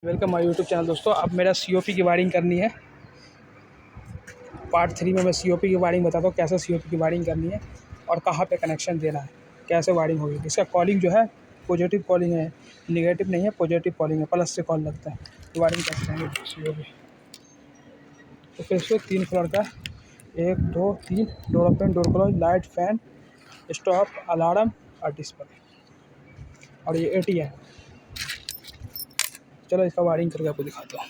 Welcome my YouTube channel. दोस्तों अब मेरा सीओपी की वायरिंग करनी है। पार्ट 3 में मैं सीओपी की वायरिंग बताता हूँ, कैसे सीओपी की वायरिंग करनी है और कहाँ पे कनेक्शन देना है, कैसे वायरिंग होगी। इसका कॉलिंग जो है पॉजिटिव कॉलिंग है, नेगेटिव नहीं है, पॉजिटिव कॉलिंग है, प्लस से कॉल लगता है। तो वायरिंग कैसे करेंगे सीओपी। तो फिर इसको 3 फ्लोर का 1 2 3 door open, door close, light, fan, stop, alarm और डिस्प्ले और ये एटी है। चलो इसका वायरिंग करके आपको दिखाता हूँ।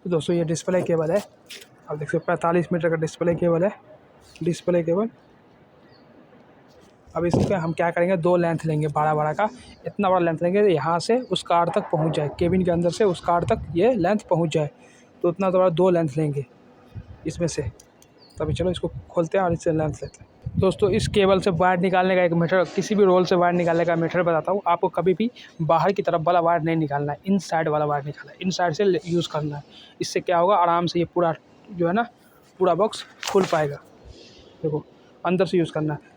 तो दोस्तों ये डिस्प्ले केबल है, आप देख सकते 45 मीटर का डिस्प्ले केबल है। डिस्प्ले केबल अब इसका हम क्या करेंगे, 2 लेंथ लेंगे 12-12 का। इतना बड़ा लेंथ लेंगे यहाँ से उस कार तक पहुँच जाए, केबिन के अंदर से उस कार तक ये लेंथ पहुँच जाए। तो उतना तो बड़ा 2 लेंथ लेंगे इसमें से। तभी चलो इसको खोलते हैं और इससे लेंथ लेते हैं। दोस्तों इस केबल से वायर निकालने का एक मेथड, किसी भी रोल से वायर निकालने का मेथड बताता हूँ आपको। कभी भी बाहर की तरफ वाला वायर नहीं निकालना है, इन साइड वाला वायर निकालना है, इन साइड से यूज़ करना है। इससे क्या होगा, आराम से ये पूरा जो है ना पूरा बॉक्स खुल पाएगा। देखो अंदर से यूज़ करना है।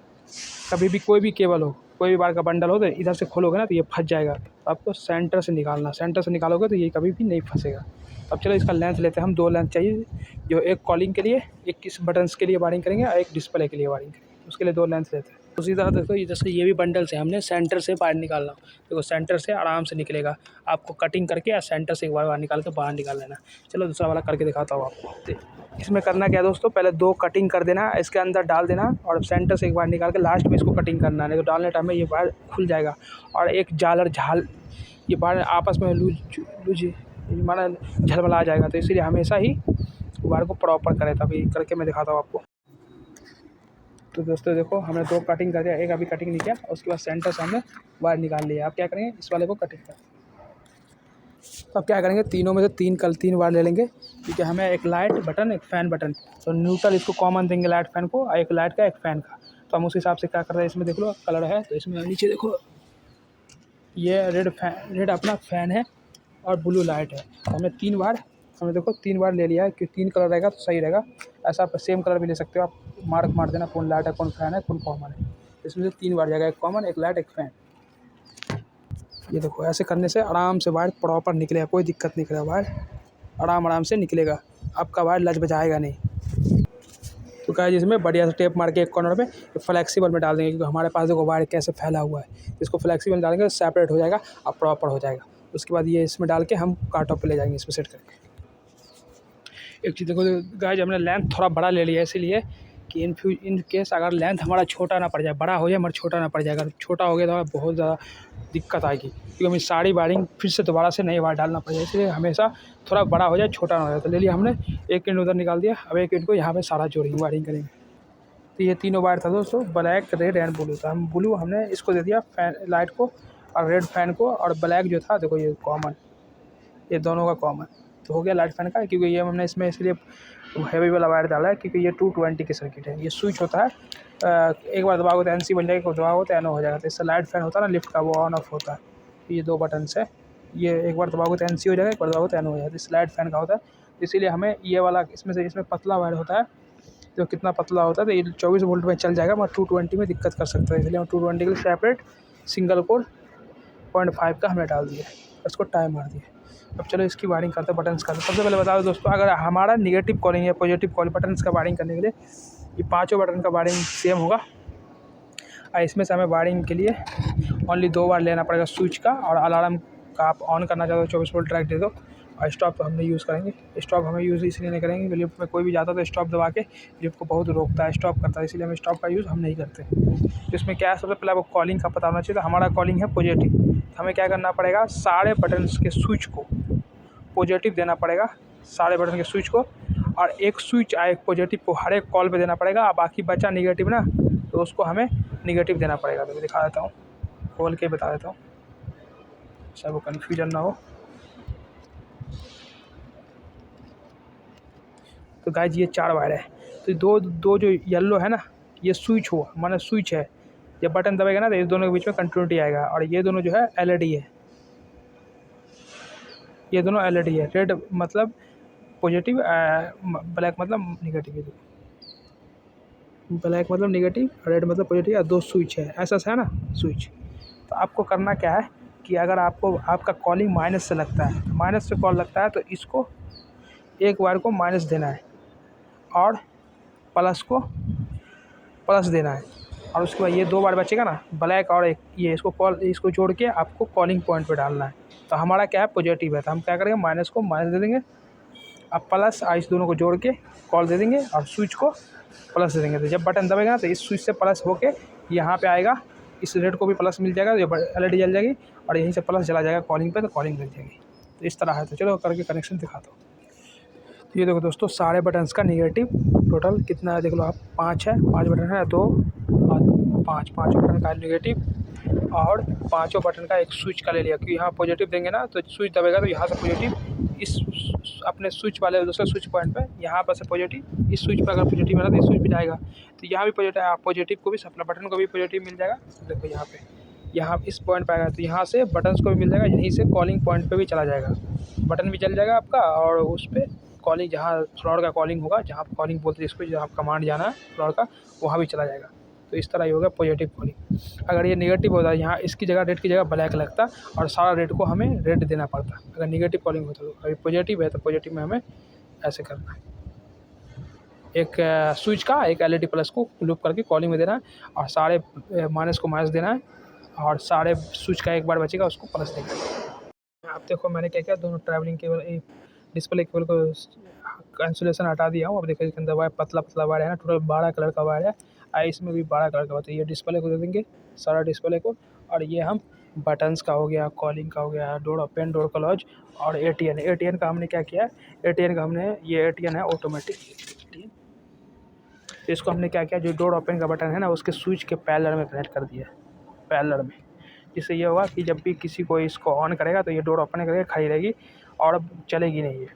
कभी भी कोई भी केबल हो, कोई भी वायर का बंडल हो तो इधर से खोलोगे ना तो ये फंस जाएगा। तो आपको सेंटर से निकालना, सेंटर से निकालोगे तो ये कभी भी नहीं फंसेगा। अब चलो इसका लेंथ लेते हैं हम। 2 लेंथ चाहिए, जो एक कॉलिंग के लिए, एक किस बटन्स के लिए वायरिंग करेंगे और एक डिस्प्ले के लिए वायरिंग करेंगे। उसके लिए 2 लेंथ लेते हैं। उसी तरह देखो जैसे ये भी बंडल से हमने सेंटर से वायर निकालना, देखो सेंटर से आराम से निकलेगा। आपको कटिंग करके या सेंटर से एक वायर निकाल के बाहर निकाल लेना। चलो दूसरा वाला करके दिखाता हूँ आपको। इसमें करना क्या है दोस्तों, पहले 2 कटिंग कर देना, इसके अंदर डाल देना और सेंटर से एक वायर निकाल के लास्ट में इसको कटिंग करना है। नहीं तो डालने टाइम में ये वायर खुल जाएगा और एक झालर झाल ये वायर आपस में लूज माना झलमला जाएगा। तो इसीलिए हमेशा ही वायर को प्रॉपर करें। तभी करके मैं दिखाता हूँ आपको। तो दोस्तों देखो हमने 2 कटिंग कर दिया, एक अभी कटिंग नहीं किया। उसके बाद सेंटर से हमने वायर निकाल लिया। आप क्या करेंगे, इस वाले को कटिंग करें। तो अब क्या करेंगे, तीनों में से 3 वायर ले लेंगे, क्योंकि हमें एक लाइट बटन, एक फ़ैन बटन। तो न्यूट्रल इसको कॉमन देंगे लाइट फ़ैन को, और एक लाइट का एक फ़ैन का। तो हम उस हिसाब से क्या कर रहे हैं, इसमें देख लो कलर है। तो इसमें नीचे देखो ये रेड अपना फ़ैन है और ब्लू लाइट है। तो हमने 3 वायर, हमने देखो 3 वायर ले लिया है, कि 3 कलर रहेगा तो सही रहेगा। ऐसा आप सेम कलर भी ले सकते हो, आप मार्क मार देना कौन लाइट है, कौन फ़ैन है, कौन कॉमन है। इसमें से 3 वायर जाएगा, एक कॉमन, एक लाइट, एक फ़ैन। ये देखो ऐसे करने से आराम से वायर प्रॉपर निकलेगा, कोई दिक्कत नहीं करेगा। वायर आराम से निकलेगा, आपका वायर लचबचाएगा नहीं। तो क्या है, जिसमें बढ़िया से टेप मार के एक कॉर्नर में फ्लेक्सिबल में डाल देंगे, क्योंकि हमारे पास देखो वायर कैसे फैला हुआ है। इसको फ्लेक्सिबल डालेंगे तो सेपरेट हो जाएगा और प्रॉपर हो जाएगा। उसके बाद ये इसमें डाल के हम कार्टॉप पे ले जाएंगे, इसमें सेट करके। एक चीज़ देखो गाइस, हमने लेंथ थोड़ा बड़ा ले लिया है, इसीलिए कि इन केस अगर लेंथ हमारा छोटा ना पड़ जाए, बड़ा हो जाए मगर छोटा ना पड़ जाए। अगर छोटा हो गया तो बहुत ज़्यादा दिक्कत आएगी, क्योंकि हमें सारी वायरिंग फिर से दोबारा से नई वायर डालना पड़ेगा। इसलिए हमेशा थोड़ा बड़ा हो जाए, छोटा ना हो जाए। तो ले लिया हमने, एक इंच उधर निकाल दिया। अब एक इंच को यहाँ पे सारा जोड़ेंगे, वायरिंग करेंगे। तो ये तीनों वायर था दोस्तों, ब्लैक, रेड एंड ब्लू था। हम ब्लू हमने इसको दे दिया फैन लाइट को, और रेड फैन को, और ब्लैक जो था देखो ये कॉमन, ये दोनों का कॉमन। तो हो गया लाइट फैन का, क्योंकि ये हमने इसमें इसलिए हैवी वाला वायर डाला है, क्योंकि ये 220 की सर्किट है। ये स्विच होता है, एक बार दबाओगे तो NC बन जाएगा, एक बार दबाओगे तो NO हो जाएगा। तो इससे लाइट फैन होता है ना लिफ्ट का, वो ऑन ऑफ होता है। ये 2 बटन से, ये एक बार दबाओगे तो NC हो जाएगा, एक बार दबाओगे तो NO हो जाएगा। इस लाइट फैन का होता है। इसीलिए हमें ये वाला इसमें पतला वायर होता है। तो कितना पतला होता है, तो ये 24 वोल्ट में चल जाएगा, मगर 220 में दिक्कत कर सकता है। इसलिए हम 220 के लिए सेपरेट सिंगल कोड 0.5 का हमने डाल दिया, उसको टाइम मार दिया। अब चलो इसकी वायरिंग करते हैं, बटन्स का। सबसे पहले बता दो दोस्तों, अगर हमारा नेगेटिव कॉलिंग या पॉजिटिव कॉलिंग, बटन्स का वायरिंग करने के लिए ये 5 बटन का वायरिंग सेम होगा। और इसमें से हमें वायरिंग के लिए ओनली 2 बार लेना पड़ेगा, स्विच का और अलार्म का। आप ऑन करना चाहते हो 24 वोल्ट ट्रैक दे दो। और स्टॉप तो हम नहीं यूज़ करेंगे। स्टॉप हमें यूज़ इसलिए नहीं करेंगे, लिफ्ट में कोई भी जाता है तो स्टॉप दबा के लिफ्ट को बहुत रोकता है, स्टॉप करता है। इसलिए हम स्टॉप का यूज़ हम नहीं करते। तो इसमें क्या है, सबसे पहले आपको कॉलिंग का पता होना चाहिए। तो हमारा कॉलिंग है पॉजिटिव, तो हमें क्या करना पड़ेगा, सारे बटन्स के स्विच को पॉजिटिव देना पड़ेगा, सारे बटन के स्विच को। और एक स्विच एक पॉजिटिव को हर एक कॉल पे देना पड़ेगा। और बाकी बचा निगेटिव ना, तो उसको हमें निगेटिव देना पड़ेगा। तो मैं दिखा देता हूँ, खोल के बता देता हूँ, शायद वो कन्फ्यूजन ना हो। तो गाइस ये 4 वायर है। तो दो जो येलो है ना, ये स्विच हुआ, माने स्विच है। जब बटन दबेगा ना तो इस दोनों के बीच में कंटिन्यूटी आएगा। और ये दोनों जो है LED है, ये दोनों LED है। रेड मतलब पॉजिटिव, ब्लैक मतलब निगेटिव। ब्लैक मतलब निगेटिव, रेड मतलब पॉजिटिव। और 2 स्विच है, ऐसा है ना स्विच। तो आपको करना क्या है कि अगर आपका कॉलिंग माइनस से लगता है, माइनस से कॉल लगता है तो इसको एक वायर को माइनस देना है और प्लस को प्लस देना है, और उसके बाद ये 2 बार बचेगा ना ब्लैक और एक ये, इसको जोड़ के आपको कॉलिंग पॉइंट पे डालना है। तो हमारा क्या है पॉजिटिव है, तो हम क्या करेंगे माइनस को माइनस दे देंगे, अब प्लस इस दोनों को जोड़ के कॉल दे देंगे और स्विच को प्लस दे देंगे। तो जब बटन दबेगा तो इस स्विच से प्लस होके यहाँ पे आएगा, इस रेड को भी प्लस मिल जाएगा, तो एलईडी जल जाएगी और यहीं से प्लस चला जाएगा कॉलिंग पे, तो कॉलिंग लग जाएगी। तो इस तरह है। तो चलो करके कनेक्शन दिखाता हूँ। ये देखो दोस्तों सारे बटन्स का निगेटिव टोटल कितना है देख लो आप, 5 है, 5 बटन है, 2 और 5 बटन का निगेटिव और 5 बटन का एक स्विच का ले लिया, क्योंकि यहाँ पॉजिटिव देंगे ना तो स्विच दबेगा तो यहाँ से पॉजिटिव इस अपने स्विच वाले दूसरे स्विच पॉइंट पे यहाँ पर से पॉजिटिव इस स्विच पर अगर पॉजिटिव मिला तो इस स्विच पे जाएगा, तो यहाँ भी पॉजिटिव को भी अपना बटन को भी पॉजिटिव मिल जाएगा। देखो यहाँ पे यहाँ इस पॉइंट पे आएगा तो यहाँ से बटन्स को भी मिल जाएगा, यहीं से कॉलिंग पॉइंट पे भी चला जाएगा, बटन भी चल जाएगा आपका और उस पर कॉलिंग जहाँ फ्लॉर का कॉलिंग होगा, जहाँ आप कॉलिंग बोलते हैं जिसको, जहाँ आप कमांड जाना है फ्लॉर का, वहाँ भी चला जाएगा। तो इस तरह ये होगा पॉजिटिव कॉलिंग। अगर ये नेगेटिव होता है यहाँ इसकी जगह रेड की जगह ब्लैक लगता और सारा रेड को हमें रेड देना पड़ता। अगर नेगेटिव कॉलिंग होता तो अभी पॉजिटिव है तो पॉजिटिव में हमें ऐसे करना है, एक स्विच का एक एलईडी प्लस को लूप करके कॉलिंग में देना है और सारे माइनस को माइनस देना है और सारे स्विच का एक बार बचेगा उसको प्लस देना। आप देखो मैंने क्या किया, दोनों ट्रैवलिंग केबल डिस्प्ले केबल को इंसुलेशन हटा दिया हूँ। अब देखो इसके अंदर वायर पतला वायर है ना, टोटल 12 कलर का वायर है, इसमें भी 12 कलर का होता है। ये डिस्प्ले को दे देंगे सारा डिस्प्ले को, और ये हम बटन्स का हो गया, कॉलिंग का हो गया, डोर ओपन डोर क्लोज और एटीएन का हमने क्या किया है, एटीएन का हमने ये एटीएन है ऑटोमेटिक, तो इसको हमने क्या किया जो डोर ओपन का बटन है ना उसके स्विच के पैरेलल में कनेक्ट कर दिया, पैरेलल में, जिससे ये होगा कि जब भी किसी को इसको ऑन करेगा तो ये डोर ओपन करके खड़ी रहेगी और चलेगी नहीं है,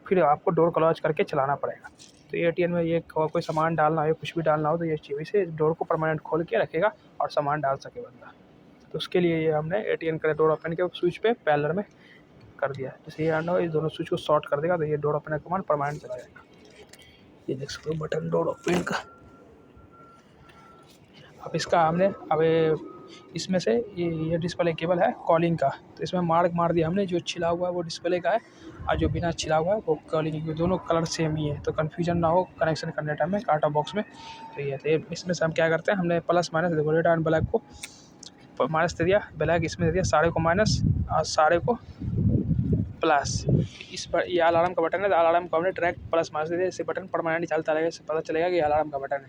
फिर आपको डोर क्लोज करके चलाना पड़ेगा। तो एटीएन में ये कोई सामान डालना हो कुछ भी डालना हो तो ये चीज़ से डोर को परमानेंट खोल के रखेगा और सामान डाल सके बंदा। तो उसके लिए ये हमने एटीएन का डोर ओपन के स्विच पे पैरेलल में कर दिया, जैसे ये ऑन हो इस दोनों स्विच को शॉर्ट कर देगा तो ये डोर ओपन का कमांड परमानेंट चला जाएगा। ये देख सकते हो बटन डोर ओपन का। अब इसका हमने इसमें से ये डिस्प्ले केबल है कॉलिंग का, तो इसमें मार दिया हमने, जो छिला हुआ है वो डिस्प्ले का है और जो बिना छिला हुआ है वो कॉलिंग, दोनों कलर सेम ही है, तो कन्फ्यूजन ना हो कनेक्शन करने टाइम में काटा बॉक्स में। तो ये इसमें से हम क्या करते हैं, हमने प्लस माइनस देखो रेड एंड ब्लैक को माइनस दे दिया, ब्लैक इसमें दे दिया, सारे को माइनस और सारे को प्लस। इस पर ये अलार्म का बटन है, तो अलार्म को हमने डायरेक्ट प्लस माइनस दे दिया, इससे बटन परमानेंट चलता रहेगा, इससे पता चलेगा कि अलार्म का बटन है।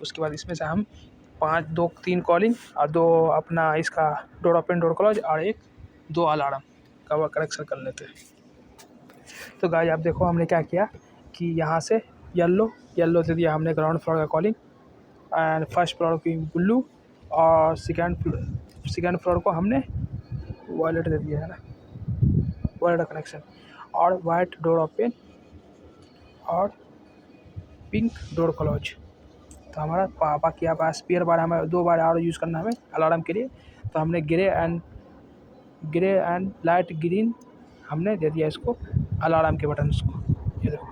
उसके बाद इसमें से हम 3 कॉलिंग और 2 अपना इसका डोर ओपन डोर क्लोज और 2 अलार्म का कनेक्शन कर लेते हैं। तो गाइस आप देखो हमने क्या किया कि यहाँ से येलो दे दिया हमने ग्राउंड फ्लोर का कॉलिंग एंड फर्स्ट फ्लोर की ब्लू और सेकेंड फ्लोर को हमने वॉयलेट दे दिया है ना, वॉयलेट कनेक्शन, और वाइट डोर ओपन और पिंक डोर क्लोज। तो हमारा बाकी आप स्पेयर बार हमें 2 बार और यूज़ करना है हमें अलार्म के लिए, तो हमने ग्रे एंड लाइट ग्रीन हमने दे दिया इसको अलार्म के बटन्स को। ये देखो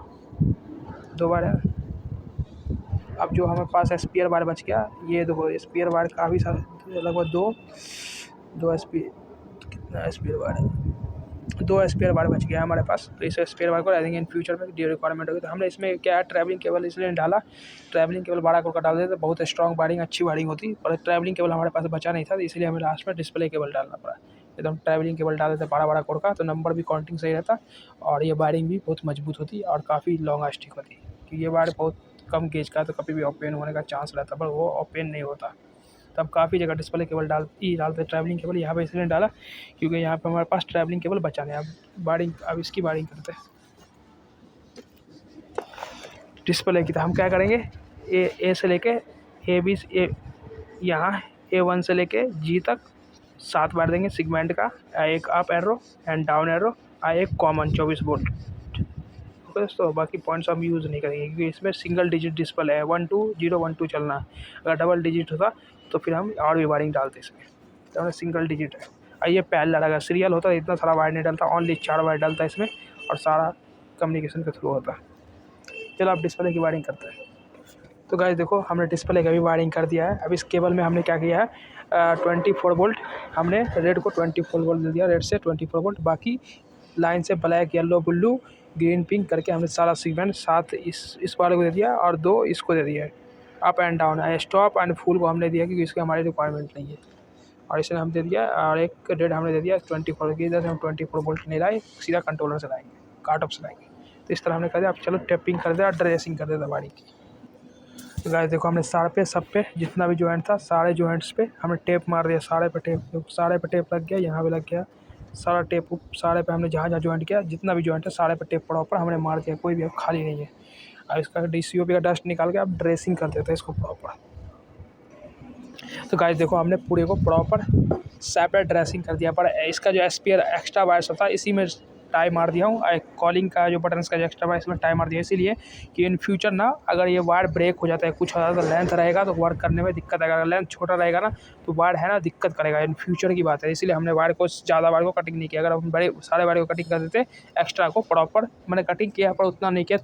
2 बार है। अब जो हमारे पास स्पेयर बार बच गया, ये देखो स्पेयर बार काफ़ी सारा लगभग 2 स्पेयर बार है, 2 स्पेयर बार बच गया हमारे पास। तो इस स्पेयर बार को रह देंगे इन फ्यूचर में डी रिक्वायरमेंट होगी। तो हमने इसमें क्या है ट्रैवलिंग केबल इसलिए डाला, ट्रैवलिंग केबल 12 का डाल देते तो बहुत स्ट्रॉन्ग वायरिंग अच्छी वायरिंग होती, पर ट्रैवलिंग केबल हमारे पास बचा नहीं था, तो इसलिए हमें लास्ट में डिस्प्ले केबल डालना पड़ा। एकदम ट्रैवलिंग केबल डाल देते 12 कोड का, तो नंबर भी काउंटिंग सही रहता और ये वायरिंग भी बहुत मजबूत होती और काफ़ी लॉन्ग लास्टिक होती, क्योंकि ये वायर बहुत कम गेज का तो कभी भी ओपन होने का चांस रहता, पर वो ओपन नहीं होता। तब काफ़ी जगह डिस्प्ले केबल डालते ट्रैवलिंग केबल, यहाँ पे इसलिए डाला क्योंकि यहाँ पे हमारे पास ट्रैवलिंग केबल बचा नहीं। अब इसकी वायरिंग करते हैं डिस्प्ले की। तो हम क्या करेंगे, ए से लेके यहाँ A1 से लेके G तक 7 वायर देंगे सेगमेंट का, एक up arrow and down arrow और एक कॉमन 24 वोल्ट। दोस्तों बाकी पॉइंट्स हम यूज़ नहीं करेंगे क्योंकि इसमें सिंगल डिजिट डिस्प्ले है, 1 2 0 1 2 चलना है। अगर डबल डिजिट होता तो फिर हम और भी वायरिंग डालते इसमें, तो हमें सिंगल डिजिट है। और ये पैरेलल अगर सीरियल होता इतना सारा वायर नहीं डालता, ओनली 4 वायर डालता है इसमें और सारा कम्युनिकेशन के थ्रू होता। चलो आप डिस्प्ले की वायरिंग करते हैं। तो गाइस देखो हमने डिस्प्ले का भी वायरिंग कर दिया है। अब इस केबल में हमने क्या किया है, 24 वोल्ट, हमने रेड को 24 वोल्ट दे दिया, रेड से 24 वोल्ट, बाकी लाइन से black, yellow, blue, green, pink करके हमने सारा सीक्वेंस 7 इस वाले को दे दिया और 2 इसको दे दिया है। अप एंड डाउन है, स्टॉप एंड फुल को हमने दिया क्योंकि इसकी हमारी रिक्वायरमेंट नहीं है, और इसे हम दे दिया, और एक रेड हमने दे दिया 24 की। इधर से हम 24 वोल्ट नहीं लाए, सीधा कंट्रोलर से लाएंगे, कार्ट ऑफ से लाएंगे। तो इस तरह हमने कर दिया। अब चलो टेपिंग कर दिया और ड्रेसिंग कर दिया गाड़ी की। तो गाइस देखो हमने सारे पे, सब पे जितना भी जॉइंट था, सारे जॉइंट्स पे हमने टेप मार दिया, सारे पे टेप, सारे पे टेप लग गया, यहाँ पे लग गया सारा टेप, सारे पे हमने जहाँ जहाँ जॉइंट किया, जितना भी जॉइंट है सारे पे टेप प्रॉपर हमने मार दिया, कोई भी अब खाली नहीं है। और इसका DCOP का डस्ट निकाल के अब ड्रेसिंग कर देते हैं इसको प्रॉपर। तो गाइस देखो हमने पूरे को प्रॉपर सेपरेट ड्रेसिंग कर दिया, पर इसका जो स्पेयर एक्स्ट्रा वायर्स होता है इसी में टाई मार दिया हूँ। कॉलिंग का जो बटन का जो एक्स्ट्रा वायर इसमें टाई मार दिया, इसीलिए कि इन फ्यूचर ना अगर ये वायर ब्रेक हो जाता है, कुछ हो जाता है, तो लेंथ रहेगा तो वर्क करने में दिक्कत आएगा। अगर लेंथ छोटा रहेगा ना तो वायर है ना दिक्कत करेगा, इन फ्यूचर की बात है। इसीलिए हमने वायर को ज़्यादा वायर को कटिंग नहीं किया। अगर हम बड़े सारे वायर को कटिंग कर देते, एक्स्ट्रा को प्रॉपर मैंने कटिंग किया, पर उतना नहीं किया,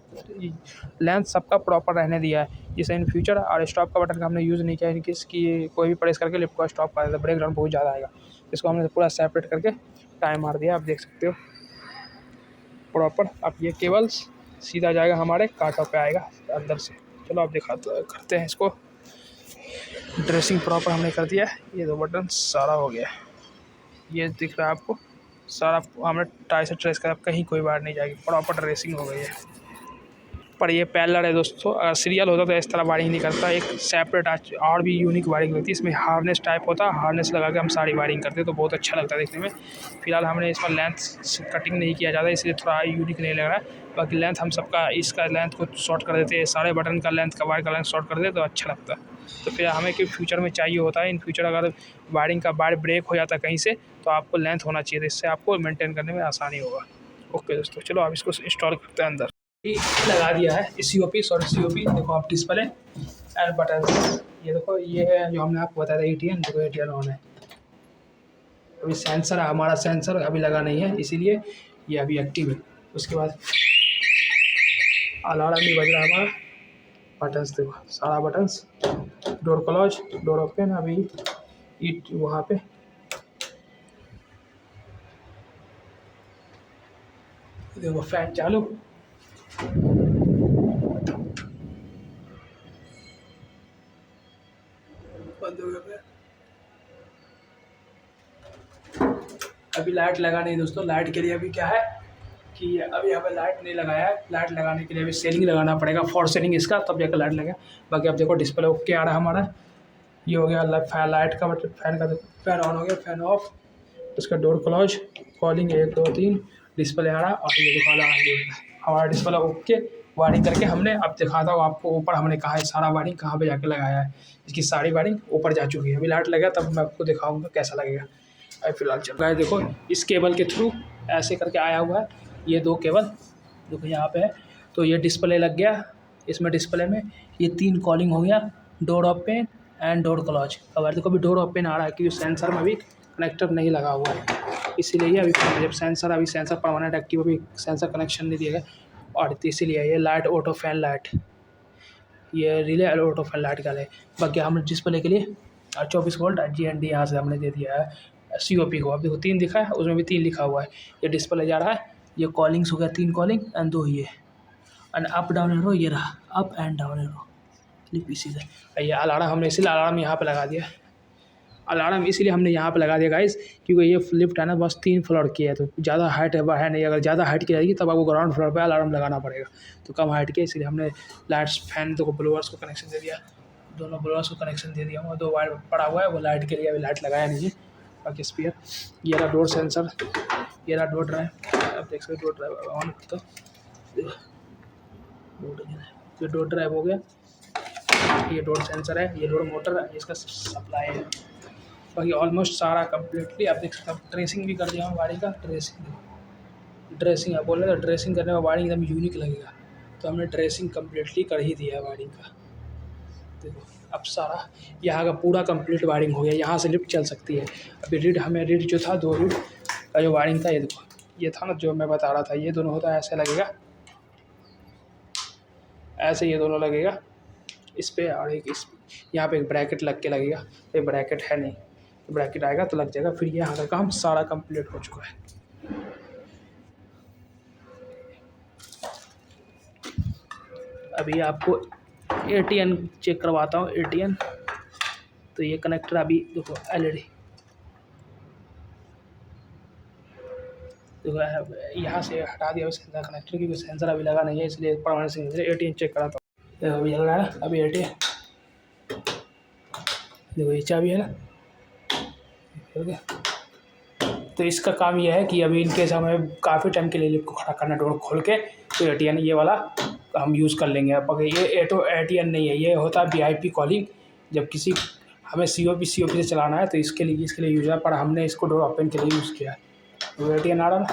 लेंथ सबका प्रॉपर रहने दिया है, जिससे इन फ्यूचर। और स्टॉप का बटन का हमने यूज़ नहीं किया, इनकेस कि कोई भी प्रेस करके लिफ्ट को स्टॉप कर देता, ब्रेक डाउन बहुत ज़्यादा आएगा। इसको हमने पूरा सेपरेट करके टाइम मार दिया, आप देख सकते हो प्रॉपर। अब ये केबल्स सीधा जाएगा हमारे कांटों पे आएगा अंदर से। चलो आप करते हैं इसको। ड्रेसिंग प्रॉपर हमने कर दिया है, ये 2 बटन सारा हो गया, ये दिख रहा है आपको, सारा हमने टाई से ट्रेस करा, कहीं कोई वायर नहीं जाएगी, प्रॉपर ड्रेसिंग हो गई है। पर ये पैरेलल है दोस्तों, अगर सीरियल होता तो इस तरह वायरिंग नहीं करता, एक सेपरेट और भी यूनिक वायरिंग होती है। इसमें हार्नेस टाइप होता है, हार्नेस लगा के हम सारी वायरिंग करते हैं तो बहुत अच्छा लगता है देखने में। फिलहाल हमने इसमें लेंथ कटिंग नहीं किया जाता, इसलिए थोड़ा यूनिक नहीं लग रहा है। बाकी लेंथ हम सबका इसका लेंथ को शॉर्ट कर देते हैं, सारे बटन का लेंथ का वायर का लेंथ शॉर्ट कर देते तो अच्छा लगता है। तो फिर हमें कि फ्यूचर में चाहिए होता है, इन फ्यूचर अगर वायरिंग का वायर ब्रेक हो जाता है कहीं से, तो आपको लेंथ होना चाहिए, तो इससे आपको मेंटेन करने में आसानी होगा। ओके दोस्तों, चलो आप इसको इंस्टॉल करते हैं अंदर। लगा दिया है COP, सॉरी COP देखो आप, डिस्प्ले एंड बटन, ये देखो ये है जो हमने आपको बताया था ATN, देखो ATN ऑन है। अभी सेंसर है हमारा, सेंसर अभी लगा नहीं है इसीलिए ये अभी एक्टिव है। उसके बाद अलार्म भी बज रहा है हमारा। बटन्स देखो सारा buttons, door close, door open, अभी ईट वहाँ पे देखो फैन चालू, बंद हो गया। अभी लाइट लगा नहीं दोस्तों, लाइट के लिए अभी क्या है कि अभी हमें लाइट नहीं लगाया है। लाइट लगाने के लिए अभी सेलिंग लगाना पड़ेगा, फॉर सेलिंग इसका, तब जाकर लाइट लगेगा। बाकी आप देखो डिस्प्ले ओके आ रहा है हमारा, ये हो गया लाइट का, मतलब फैन का देखो, फैन ऑन हो गया, फैन ऑफ, उसका डोर क्लोज, कॉलिंग 1 2 3, डिस्प्ले आ रहा है, और ये दिखा रहा है हमारा डिस्प्ले ओके। वायरिंग करके हमने, अब दिखाता हूँ आपको, ऊपर हमने कहा है सारा वायरिंग कहाँ पे जाके लगाया है, इसकी सारी वायरिंग ऊपर जा चुकी है। अभी लाइट लगा तब मैं आपको दिखाऊंगा कैसा लगेगा। अभी फिलहाल चल रहा है, देखो इस केबल के थ्रू ऐसे करके आया हुआ है, ये 2 केबल देखो यहाँ पे है। तो ये डिस्प्ले लग गया, इसमें डिस्प्ले में ये 3 कॉलिंग हो गया, door open and door close. अब देखो अभी डोर ओपन आ रहा है क्योंकि सेंसर में भी कनेक्टर नहीं लगा हुआ है, इसीलिए ये अभी जब सेंसर, अभी सेंसर परमानेंट एक्टिव, अभी सेंसर कनेक्शन नहीं दिया गया, और इसीलिए ये लाइट ऑटो फैन लाइट, ये रिले ऑटो फैन लाइट का है। बाकी हमने डिस्प्ले के लिए 24 वोल्ट GND यहाँ से हमने दे दिया है COP को। अब देखो 3 दिखा है, उसमें भी 3 लिखा हुआ है, ये डिस्प्ले जा रहा है, ये कॉलिंग्स हो गया 3 कॉलिंग एंड 2 ये, एंड अप डाउन एरो ये रहा, up and down arrow PC से। ये अलार्म हमने इसीलिए अलार्म यहाँ पे लगा दिया, अलार्म इसीलिए हमने यहाँ पे लगा दिया गाइस, क्योंकि ये लिफ्ट है ना बस 3 फ्लोर की है, तो ज़्यादा हाइट है नहीं। अगर ज़्यादा हाइट की रहेगी तब आपको ग्राउंड फ्लोर पे अलार्म लगाना पड़ेगा, तो कम हाइट के, इसलिए हमने लाइट्स फैन तो ब्लोअर्स को कनेक्शन दे दिया, दोनों ब्लोअर्स को कनेक्शन दे दिया हूँ। 2 वायर पड़ा हुआ है, वो लाइट के लिए अभी लाइट लगाया नहीं है। बाकी स्पीयर, ये रहा डोर सेंसर, ये रहा डोर ड्राइव, आप देख सकते डोर ड्राइव ऑन करता, ये डोर ड्राइव हो गया, ये डोर सेंसर है, ये डोर मोटर है, इसका सप्लाई है। बाकी ऑलमोस्ट सारा कम्प्लीटली आप देख सकते हो। ड्रेसिंग भी कर दिया हूँ गाड़ी का, ड्रेसिंग आप बोल रहे, तो ड्रेसिंग करने में वायरिंग एकदम यूनिक लगेगा, तो हमने ड्रेसिंग कम्प्लीटली कर ही दिया है वायरिंग का। देखो अब सारा यहाँ का पूरा कंप्लीट वायरिंग हो गया, यहाँ से लिफ्ट चल सकती है। अभी रीड जो था, 2 रीड का जो वायरिंग था, ये देखो ये था ना जो मैं बता रहा था, ये दोनों होता है, ऐसे लगेगा, ऐसे ये दोनों लगेगा इस पर, और एक इस यहाँ पे एक ब्रैकेट लग के लगेगा, ये ब्रैकेट है नहीं, तो ब्रैकेट आएगा तो लग जाएगा। फिर यहाँ का काम सारा कंप्लीट हो चुका है। अभी आपको ATN चेक करवाता हूँ। ATN तो ये कनेक्टर अभी देखो LED देखो यहाँ से हटा दिया सेंसर कनेक्टर, क्योंकि सेंसर अभी लगा नहीं है, इसलिए परमानेंट सेंसर। ATN चेक कराता हूँ। देखो अभी लग रहा है ना, अभी ATN देखो ये चाबी है ना, तो इसका काम ये है कि अभी इनकेस हमें काफ़ी टाइम के लिए लिफ्ट को खड़ा करना डोर खोल के, तो ATN ये वाला हम यूज़ कर लेंगे। अब ये ATN नहीं है, ये होता है VIP कॉलिंग। जब किसी हमें COP से चलाना है तो इसके लिए यूज़ है, पर हमने इसको डोर ओपन के लिए यूज़ किया है। तो ATN आ रहा ना,